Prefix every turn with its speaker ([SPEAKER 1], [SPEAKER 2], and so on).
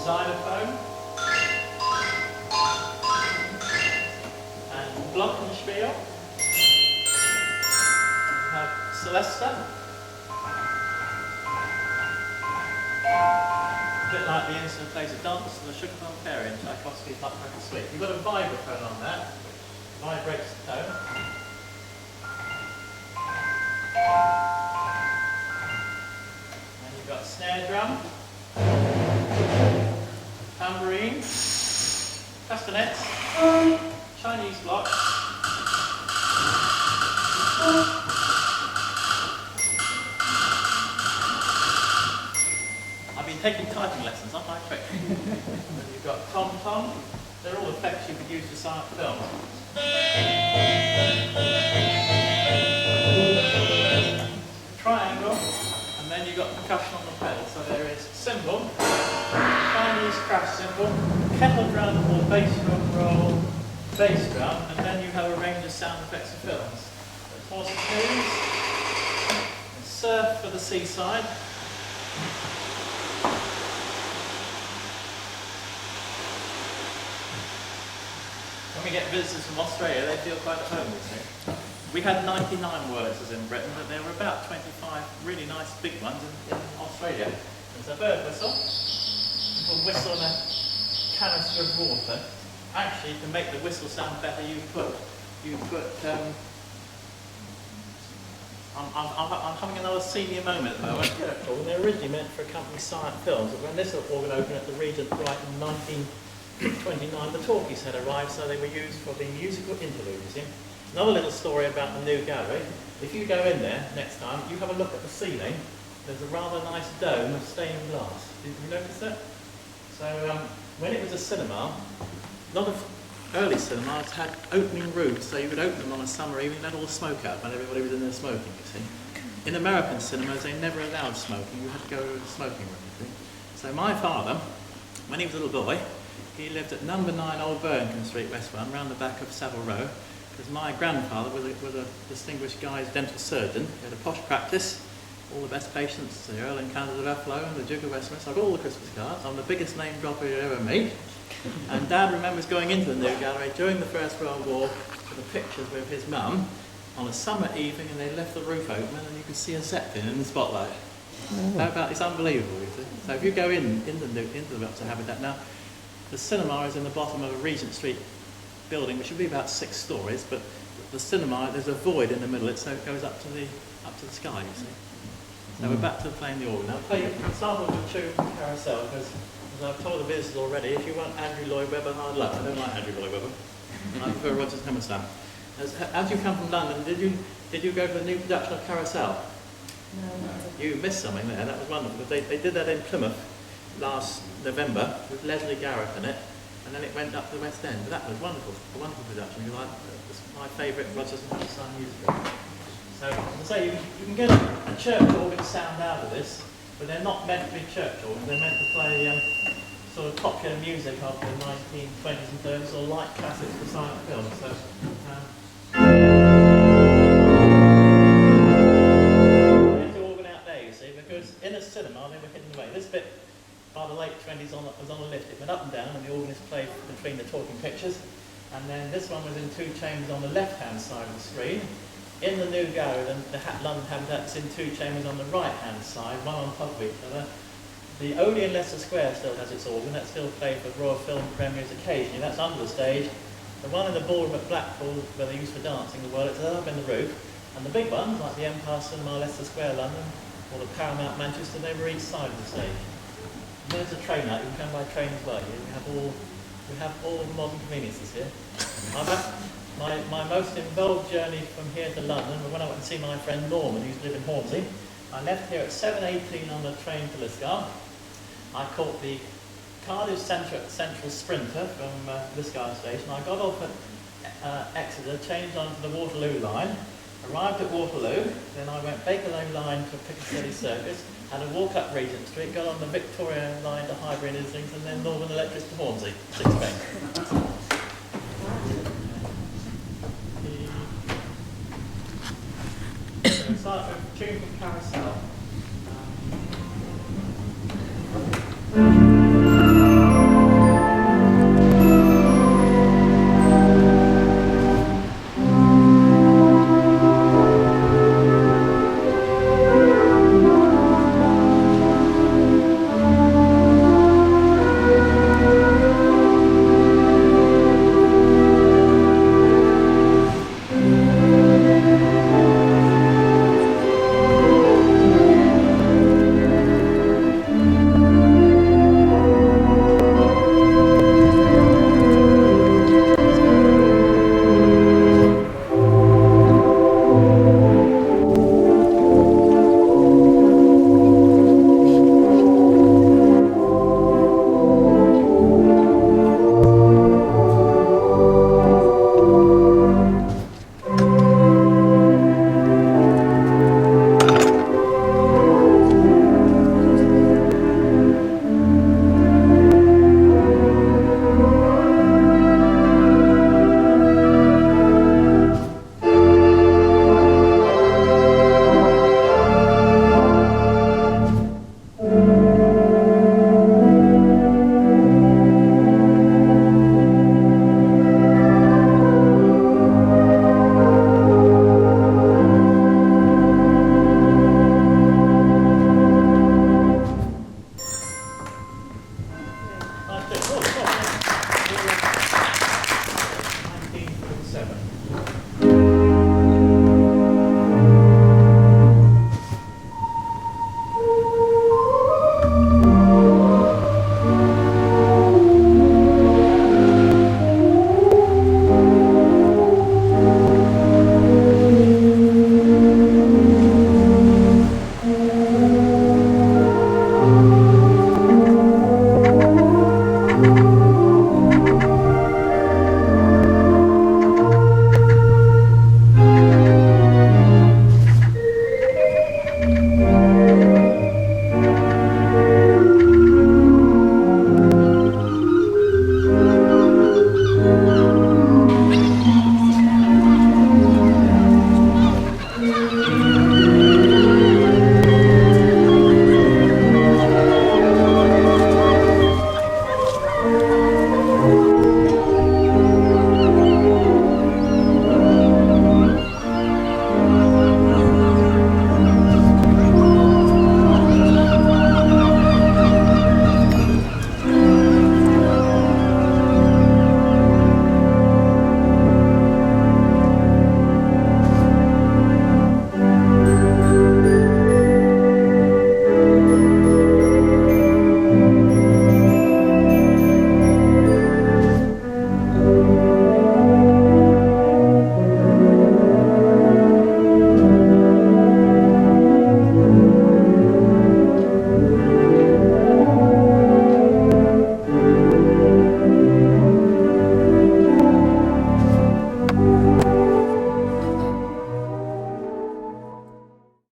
[SPEAKER 1] xylophone, and glockenspiel. We have celesta, a bit like the instrument plays a dance and the sugar plum fairy in Tchaikovsky's Nutcracker Suite. You've got a vibraphone on that, vibrates the tone. And you've got a snare drum, tambourine, castanets, Chinese block, I've been taking typing lessons, aren't I? Quick. You've got tom-tom. They're all effects you could use for silent film. Triangle, and then you've got percussion on the pedal. So there is cymbal, Chinese crash cymbal, kettle drum or bass drum roll, bass drum, and then you have a range of sound effects and films. Horse shoes, surf for the seaside. When we get visitors from Australia, they feel quite at home, you see. We had 99 Wurzels in Britain, but there were about 25 really nice big ones in Australia. There's a bird whistle. You can whistle in a canister of water. Actually, to make the whistle sound better, I'm having another senior moment at the moment. They're originally meant for accompanying silent films, but when this organ opened at the Regent Brighton in 1929, the talkies had arrived, so they were used for the musical interludes. Another little story about the new gallery. If you go in there next time, you have a look at the ceiling. There's a rather nice dome of stained glass. Did you notice that? So when it was a cinema, a lot of early cinemas had opening roofs, so you would open them on a summer evening and let all the smoke out when everybody was in there smoking, you see. In American cinemas, they never allowed smoking. You had to go to the smoking room, you see. So my father, when he was a little boy, he lived at number 9 Old Burlington Street, West 1, round the back of Savile Row, because my grandfather was a distinguished guy's dental surgeon. He had a posh practice, all the best patients, the Earl and Countess of Athlone and the Duke of Westminster. I've got all the Christmas cards. I'm the biggest name dropper you ever meet. And Dad remembers going into the new gallery during the First World War for the pictures with his mum on a summer evening, and they left the roof open and you could see a Zeppelin in the spotlight. How about, it's unbelievable, you see. So if you go into the Doctor Habitat now, the cinema is in the bottom of a Regent Street building, which would be about 6 stories, but the cinema, there's a void in the middle, so it goes up to the sky, you see. So we're back to playing the organ. Now play an example of a tune from Carousel, because as I've told the visitors already, if you want Andrew Lloyd Webber, hard luck. I don't like Andrew Lloyd Webber. I prefer Rogers Hammerstein. As you come from London, did you go to the new production of Carousel?
[SPEAKER 2] No.
[SPEAKER 1] You missed something there. That was wonderful. They did that in Plymouth last November with Leslie Garrett in it, and then it went up to the West End. But that was wonderful. A wonderful production. You like? It's my favourite Rogers Hammerstein musical. So, as I say, you can get a church organ sound out of this, but they're not meant to be church organs. They're meant to play sort of popular music of the 1920s and 30s, or light classics for silent film. So, there's the organ out there, you see, because in a cinema they were hidden away. This bit, by the late 20s, was on a lift. It went up and down, and the organist played between the talking pictures. And then this one was in 2 chambers on the left-hand side of the screen. In the new gallery, the London Habitat's in 2 chambers on the right-hand side, one on top of each other. The only in Leicester Square still has its organ. That's still played for Royal Film premieres occasionally. That's under the stage. The one in the ballroom at Blackpool, where they used for dancing the world, it's up in the roof. And the big ones, like the Empire Cinema, Leicester Square, London, or the Paramount, Manchester, they were each side of the stage. And there's a train out. You can come by train as well. We have all the modern conveniences here. My most involved journey from here to London was when I went to see my friend Norman, who used to live in Hornsey. I left here at 7:18 on the train to Liscar. I caught the Cardiff Central Sprinter from Liscar Station. I got off at Exeter, changed onto the Waterloo line, arrived at Waterloo, then I went Baker Lane line to Piccadilly Circus, had a walk up Regent Street, got on the Victoria line to Highbury and Islington, and then Northern Electric to Hornsey, 6 pence. Start with a tune from Carousel.